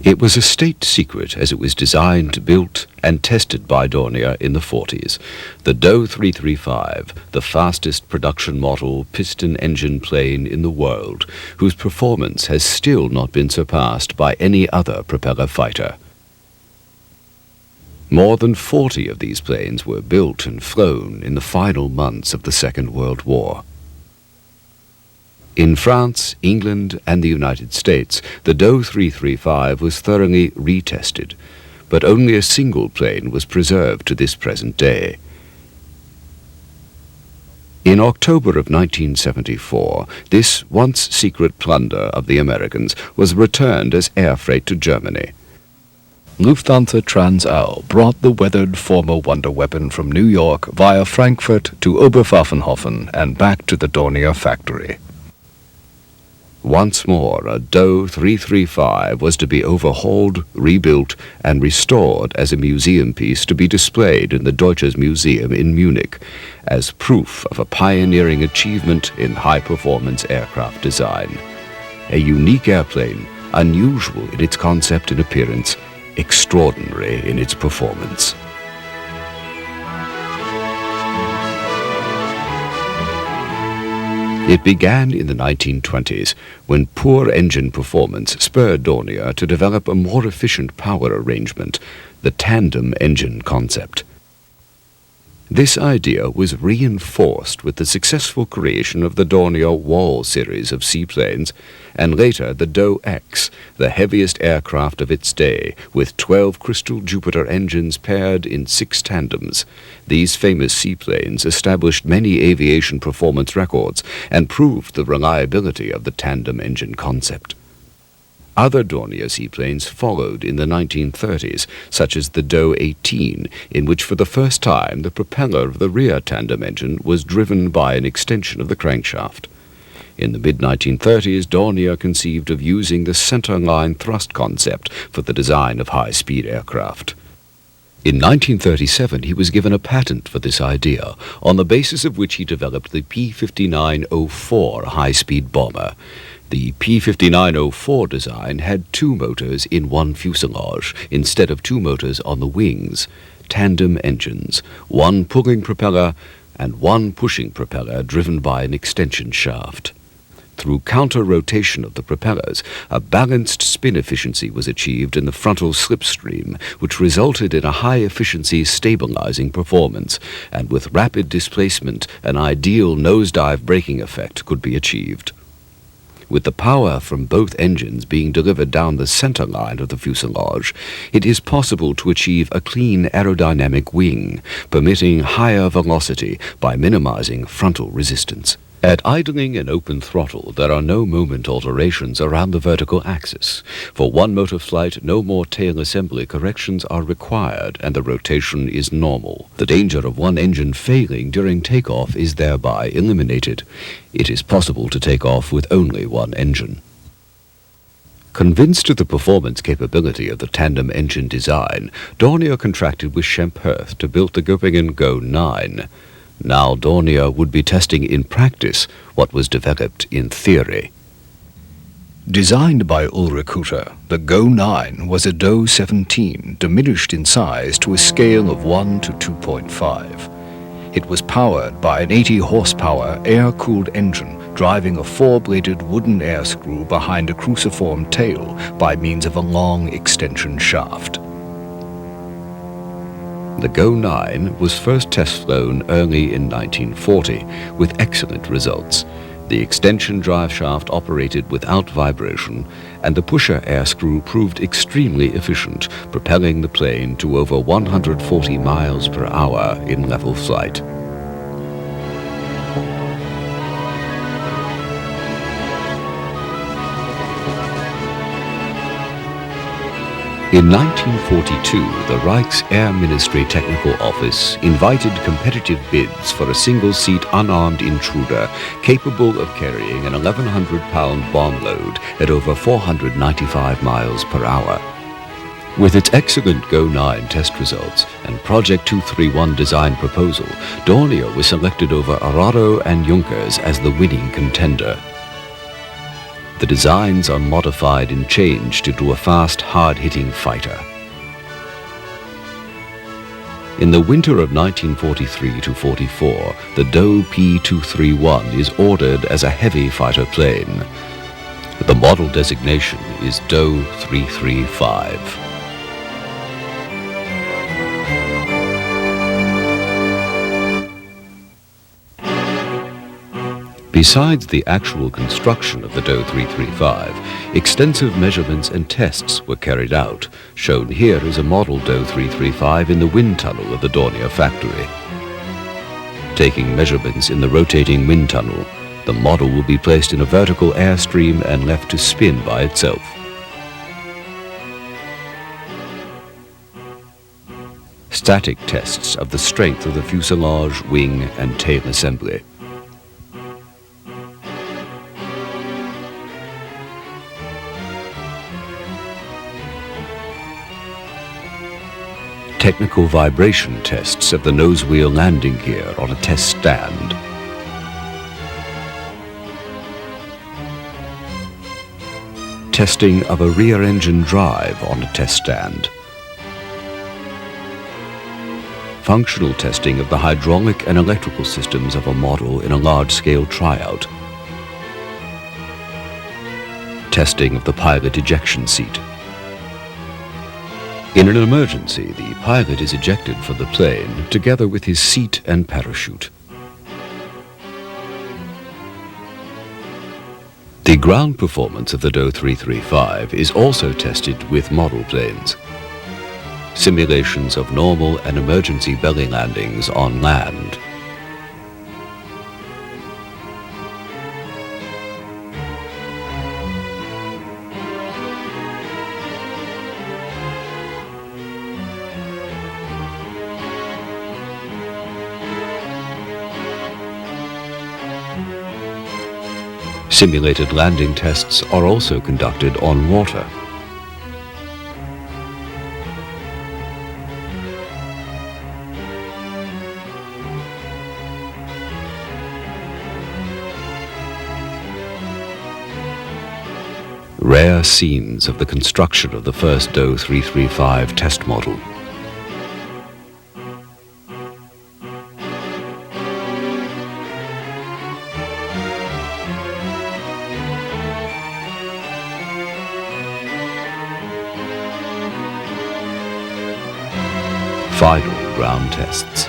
It was a state secret as it was designed, built, and tested by Dornier in the 40s. The Doe 335, the fastest production model piston engine plane in the world, whose performance has still not been surpassed by any other propeller fighter. More than 40 of these planes were built and flown in the final months of the Second World War. In France, England, and the United States, the Doe 335 was thoroughly retested, but only a single plane was preserved to this present day. In October of 1974, this once secret plunder of the Americans was returned as air freight to Germany. Lufthansa Transall brought the weathered former Wonder Weapon from New York via Frankfurt to Oberpfaffenhofen and back to the Dornier factory. Once more, a Doe 335 was to be overhauled, rebuilt, and restored as a museum piece to be displayed in the Deutsches Museum in Munich as proof of a pioneering achievement in high-performance aircraft design. A unique airplane, unusual in its concept and appearance, extraordinary in its performance. It began in the 1920s, when poor engine performance spurred Dornier to develop a more efficient power arrangement, the tandem engine concept. This idea was reinforced with the successful creation of the Dornier Wal series of seaplanes, and later the Doe X, the heaviest aircraft of its day, with 12 Crystal Jupiter engines paired in 6 tandems. These famous seaplanes established many aviation performance records and proved the reliability of the tandem engine concept. Other Dornier seaplanes followed in the 1930s, such as the Doe 18, in which for the first time the propeller of the rear tandem engine was driven by an extension of the crankshaft. In the mid-1930s, Dornier conceived of using the center-line thrust concept for the design of high-speed aircraft. In 1937, he was given a patent for this idea, on the basis of which he developed the P-5904 high-speed bomber. The P-5904 design had 2 motors in one fuselage, instead of 2 motors on the wings, tandem engines, 1 pulling propeller and 1 pushing propeller driven by an extension shaft. Through counter-rotation of the propellers, a balanced spin efficiency was achieved in the frontal slipstream, which resulted in a high-efficiency stabilizing performance, and with rapid displacement, an ideal nosedive braking effect could be achieved. With the power from both engines being delivered down the center line of the fuselage, it is possible to achieve a clean aerodynamic wing, permitting higher velocity by minimizing frontal resistance. At idling and open throttle, there are no moment alterations around the vertical axis. For one-motor flight, no more tail assembly corrections are required, and the rotation is normal. The danger of one engine failing during takeoff is thereby eliminated. It is possible to take off with only one engine. Convinced of the performance capability of the tandem engine design, Dornier contracted with Schempp-Hirth to build the Göppingen Go 9. Now Dornier would be testing in practice what was developed in theory. Designed by Ulrich Hutter, the Go 9 was a Doe 17 diminished in size to a scale of 1 to 2.5. It was powered by an 80-horsepower air-cooled engine driving a 4-bladed wooden air screw behind a cruciform tail by means of a long extension shaft. The Go 9 was first test flown early in 1940 with excellent results. The extension drive shaft operated without vibration, and the pusher air screw proved extremely efficient, propelling the plane to over 140 miles per hour in level flight. In 1942, the Reich's Air Ministry Technical Office invited competitive bids for a single-seat unarmed intruder capable of carrying an 1,100-pound bomb load at over 495 miles per hour. With its excellent Go 9 test results and Project 231 design proposal, Dornier was selected over Arado and Junkers as the winning contender. The designs are modified and changed into a fast, hard-hitting fighter. In the winter of 1943 to 44, the Do P231 is ordered as a heavy fighter plane. The model designation is Do 335. Besides the actual construction of the Do 335, extensive measurements and tests were carried out. Shown here is a model Do 335 in the wind tunnel of the Dornier factory. Taking measurements in the rotating wind tunnel, the model will be placed in a vertical airstream and left to spin by itself. Static tests of the strength of the fuselage, wing, and tail assembly. Technical vibration tests of the nose wheel landing gear on a test stand. Testing of a rear engine drive on a test stand. Functional testing of the hydraulic and electrical systems of a model in a large-scale tryout. Testing of the pilot ejection seat. In an emergency, the pilot is ejected from the plane together with his seat and parachute. The ground performance of the Do 335 is also tested with model planes. Simulations of normal and emergency belly landings on land. Simulated landing tests are also conducted on water. Rare scenes of the construction of the first Do 335 test model. Final ground tests.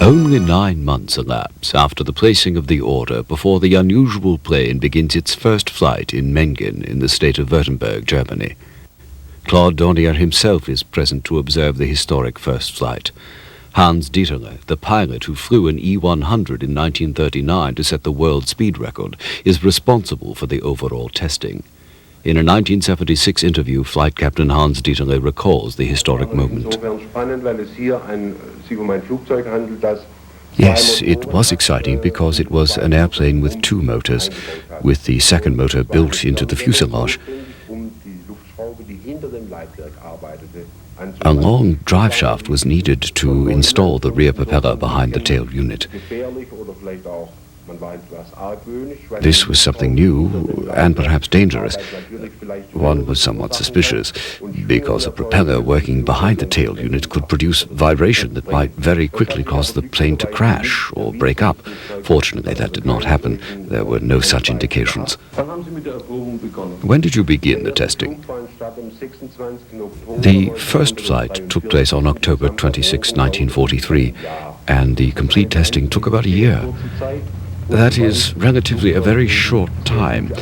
Only 9 months elapse after the placing of the order before the unusual plane begins its first flight in Mengen in the state of Württemberg, Germany. Claude Dornier himself is present to observe the historic first flight. Hans Dieterle, the pilot who flew an E-100 in 1939 to set the world speed record, is responsible for the overall testing. In a 1976 interview, Flight Captain Hans Dieterle recalls the historic moment. Yes, it was exciting because it was an airplane with 2 motors, with the second motor built into the fuselage. A long drive shaft was needed to install the rear propeller behind the tail unit. This was something new and perhaps dangerous. One was somewhat suspicious, because a propeller working behind the tail unit could produce vibration that might very quickly cause the plane to crash or break up. Fortunately, that did not happen. There were no such indications. When did you begin the testing? The first flight took place on October 26, 1943, and the complete testing took about a year. That is relatively a very short time.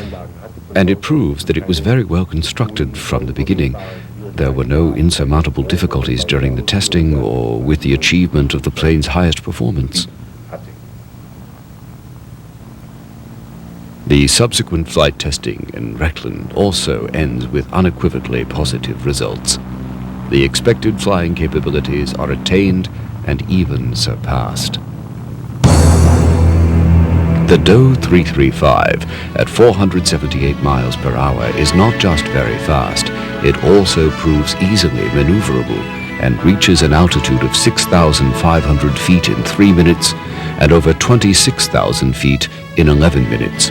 And it proves that it was very well constructed from the beginning. There were no insurmountable difficulties during the testing or with the achievement of the plane's highest performance. The subsequent flight testing in Rechlin also ends with unequivocally positive results. The expected flying capabilities are attained and even surpassed. The Doe 335 at 478 miles per hour is not just very fast, it also proves easily maneuverable and reaches an altitude of 6,500 feet in 3 minutes and over 26,000 feet in 11 minutes.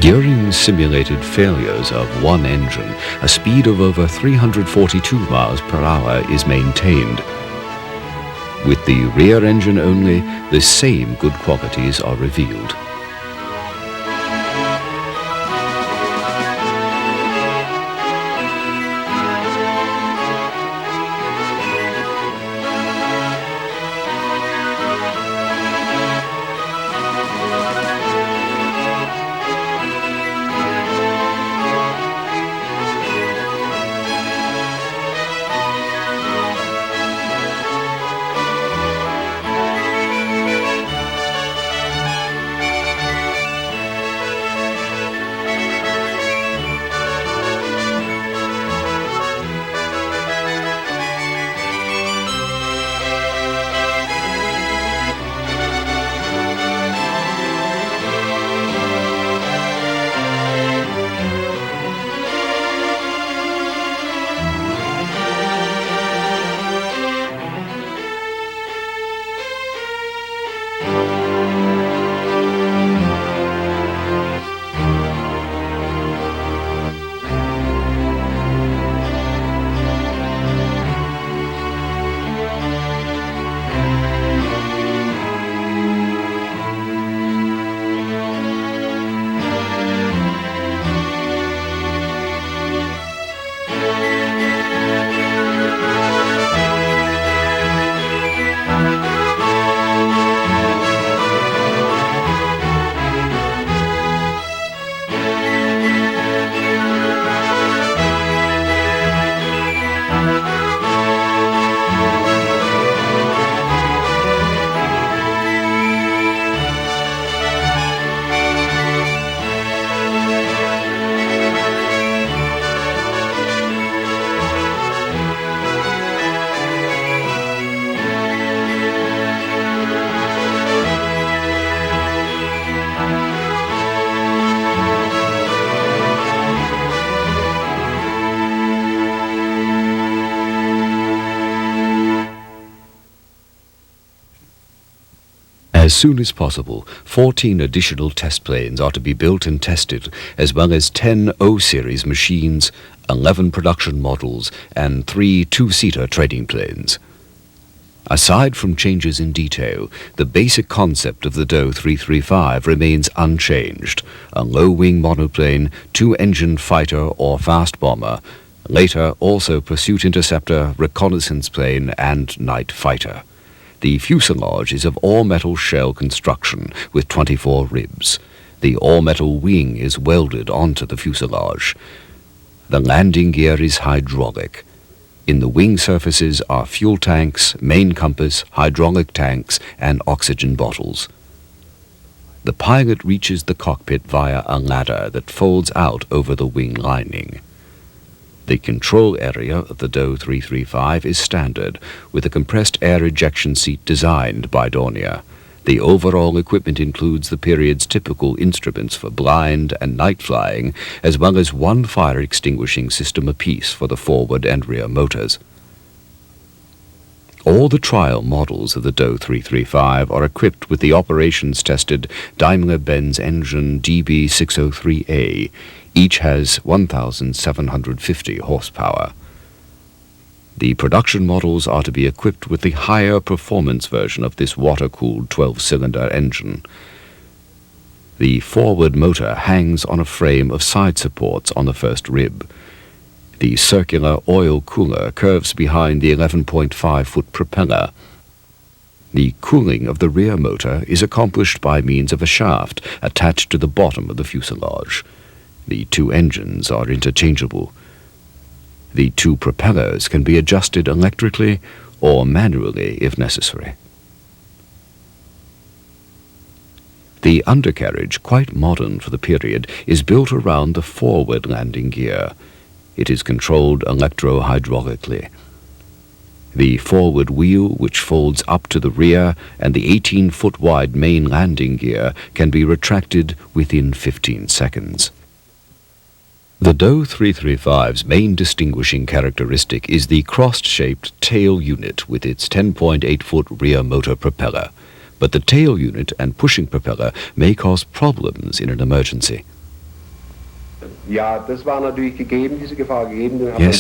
During simulated failures of one engine, a speed of over 342 miles per hour is maintained. With the rear engine only, the same good qualities are revealed. As soon as possible, 14 additional test planes are to be built and tested, as well as 10 O-Series machines, 11 production models, and 3 two-seater trading planes. Aside from changes in detail, the basic concept of the Doe 335 remains unchanged: a low-wing monoplane, two-engine fighter or fast bomber, later also pursuit interceptor, reconnaissance plane, and night fighter. The fuselage is of all-metal shell construction with 24 ribs. The all-metal wing is welded onto the fuselage. The landing gear is hydraulic. In the wing surfaces are fuel tanks, main compass, hydraulic tanks, and oxygen bottles. The pilot reaches the cockpit via a ladder that folds out over the wing lining. The control area of the Doe 335 is standard, with a compressed air ejection seat designed by Dornier. The overall equipment includes the period's typical instruments for blind and night flying, as well as one fire extinguishing system apiece for the forward and rear motors. All the trial models of the Doe 335 are equipped with the operations-tested Daimler-Benz engine DB603A. Each has 1,750 horsepower. The production models are to be equipped with the higher performance version of this water-cooled 12-cylinder engine. The forward motor hangs on a frame of side supports on the first rib. The circular oil cooler curves behind the 11.5-foot propeller. The cooling of the rear motor is accomplished by means of a shaft attached to the bottom of the fuselage. The two engines are interchangeable. The two propellers can be adjusted electrically or manually if necessary. The undercarriage, quite modern for the period, is built around the forward landing gear. It is controlled electro-hydraulically. The forward wheel, which folds up to the rear, and the 18-foot wide main landing gear can be retracted within 15 seconds. The Doe 335's main distinguishing characteristic is the crossed-shaped tail unit with its 10.8-foot rear motor propeller. But the tail unit and pushing propeller may cause problems in an emergency. Yes,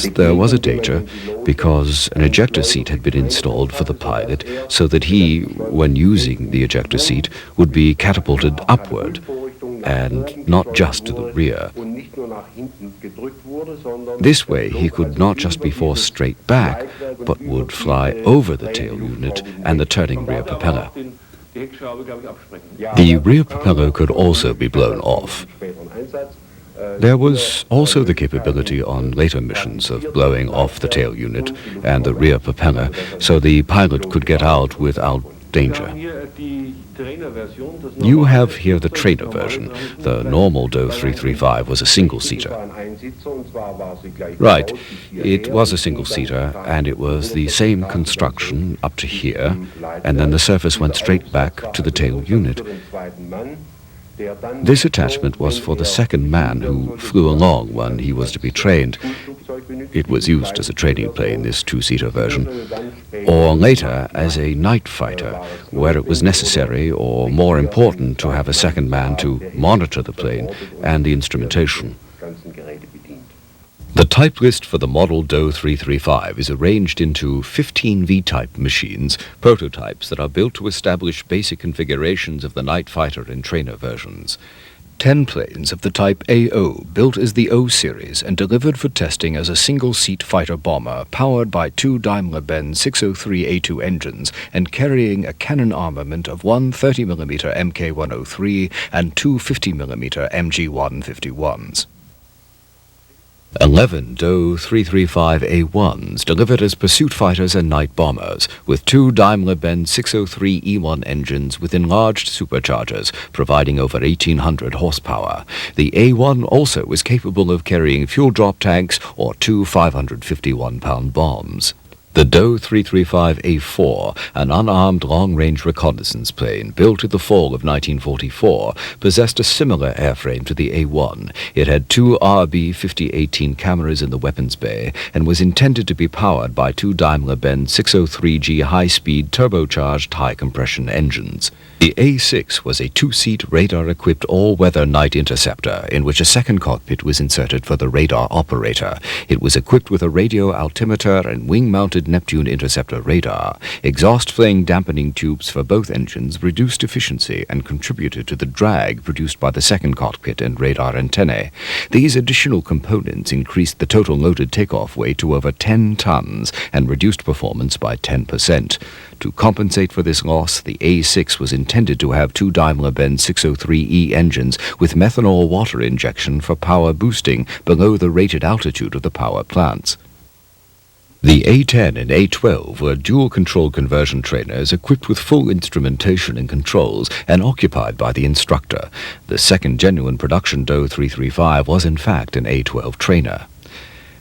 there was a danger because an ejector seat had been installed for the pilot so that he, when using the ejector seat, would be catapulted upward and not just to the rear. This way he could not just be forced straight back, but would fly over the tail unit and the turning rear propeller. The rear propeller could also be blown off. There was also the capability on later missions of blowing off the tail unit and the rear propeller so the pilot could get out without danger. You have here the trainer version. The normal Doe 335 was a single-seater. Right, it was a single-seater, and it was the same construction up to here, and then the surface went straight back to the tail unit. This attachment was for the second man who flew along when he was to be trained. It was used as a training plane, this two-seater version, or later as a night fighter, where it was necessary or more important to have a second man to monitor the plane and the instrumentation. The type list for the model Doe 335 is arranged into 15 V-type machines, prototypes that are built to establish basic configurations of the night fighter and trainer versions. 10 planes of the type AO, built as the O series and delivered for testing as a single-seat fighter-bomber powered by two Daimler-Benz 603A2 engines and carrying a cannon armament of one 30mm Mk103 and two 50mm MG151s. 11 Doe 335A1s delivered as pursuit fighters and night bombers, with two Daimler-Benz 603E1 engines with enlarged superchargers, providing over 1,800 horsepower. The A1 also was capable of carrying fuel drop tanks or two 551-pound bombs. The Doe 335A4, an unarmed long-range reconnaissance plane built in the fall of 1944, possessed a similar airframe to the A1. It had two RB5018 cameras in the weapons bay and was intended to be powered by two Daimler-Benz 603G high-speed turbocharged high-compression engines. The A6 was a two-seat radar-equipped all-weather night interceptor in which a second cockpit was inserted for the radar operator. It was equipped with a radio altimeter and wing-mounted Neptune interceptor radar. Exhaust flame dampening tubes for both engines reduced efficiency and contributed to the drag produced by the second cockpit and radar antennae. These additional components increased the total loaded takeoff weight to over 10 tons and reduced performance by 10%. To compensate for this loss, the A6 was intended to have two Daimler-Benz 603E engines with methanol water injection for power boosting below the rated altitude of the power plants. The A10 and A12 were dual-control conversion trainers equipped with full instrumentation and controls and occupied by the instructor. The second genuine production Doe 335 was in fact an A12 trainer.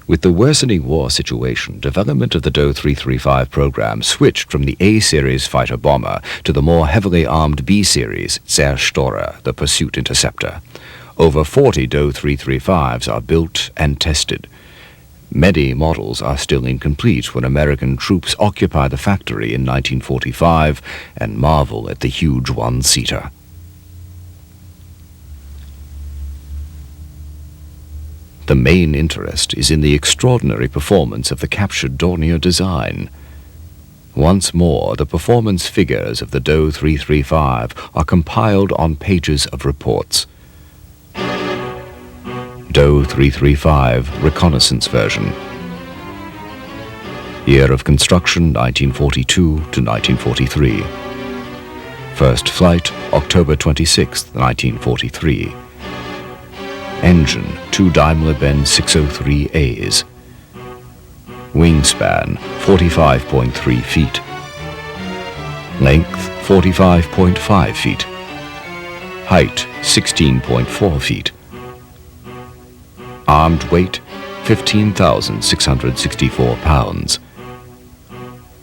With the worsening war situation, development of the Doe 335 program switched from the A-series fighter-bomber to the more heavily armed B-series Zerstörer, the pursuit interceptor. Over 40 Doe 335s are built and tested. Many models are still incomplete when American troops occupy the factory in 1945 and marvel at the huge one-seater. The main interest is in the extraordinary performance of the captured Dornier design. Once more, the performance figures of the DOE 335 are compiled on pages of reports. DOE 335 Reconnaissance Version. Year of construction 1942 to 1943. First flight October 26, 1943. Engine 2 Daimler-Benz 603As. Wingspan 45.3 feet. Length 45.5 feet. Height 16.4 feet. Armed weight 15,664 pounds.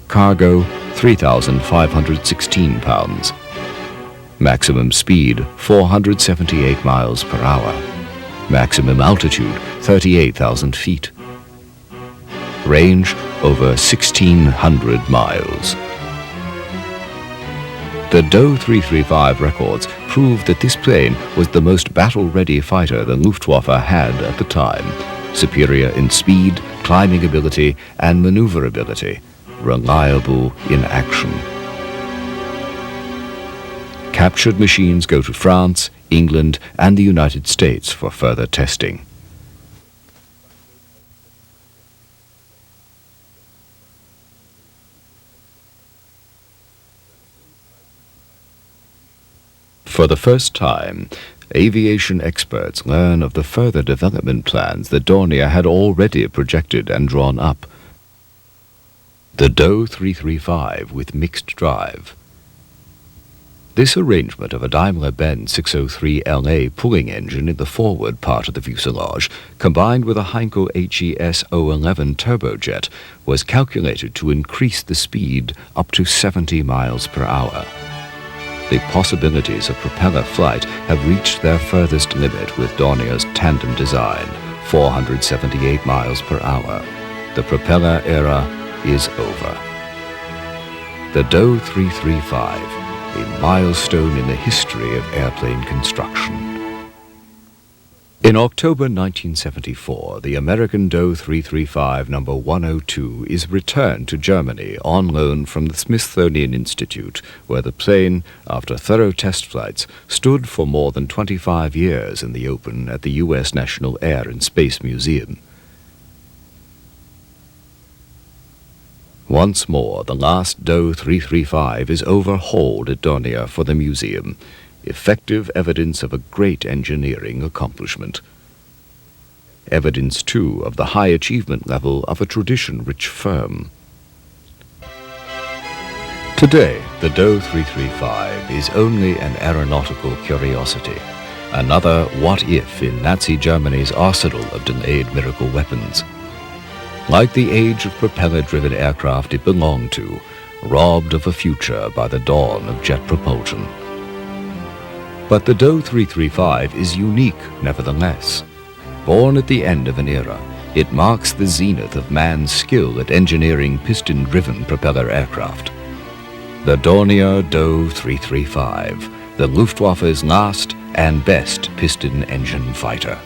Cargo 3,516 pounds. Maximum speed 478 miles per hour. Maximum altitude 38,000 feet. Range over 1,600 miles. The DOE 335 records prove that this plane was the most battle-ready fighter the Luftwaffe had at the time, superior in speed, climbing ability, and maneuverability, reliable in action. Captured machines go to France, England, and the United States for further testing. For the first time, aviation experts learn of the further development plans that Dornier had already projected and drawn up. The DOE 335 with mixed drive. This arrangement of a Daimler-Benz 603LA pulling engine in the forward part of the fuselage, combined with a Heinkel HES 011 turbojet, was calculated to increase the speed up to 70 miles per hour. The possibilities of propeller flight have reached their furthest limit with Dornier's tandem design, 478 miles per hour. The propeller era is over. The DOE 335, a milestone in the history of airplane construction. In October 1974, the American DOE 335 No. 102 is returned to Germany on loan from the Smithsonian Institute, where the plane, after thorough test flights, stood for more than 25 years in the open at the U.S. National Air and Space Museum. Once more, the last DOE 335 is overhauled at Dornier for the museum, effective evidence of a great engineering accomplishment. Evidence, too, of the high achievement level of a tradition-rich firm. Today, the DOE 335 is only an aeronautical curiosity, another what-if in Nazi Germany's arsenal of delayed miracle weapons. Like the age of propeller-driven aircraft it belonged to, robbed of a future by the dawn of jet propulsion. But the DOE 335 is unique, nevertheless. Born at the end of an era, it marks the zenith of man's skill at engineering piston-driven propeller aircraft. The Dornier DOE 335, the Luftwaffe's last and best piston engine fighter.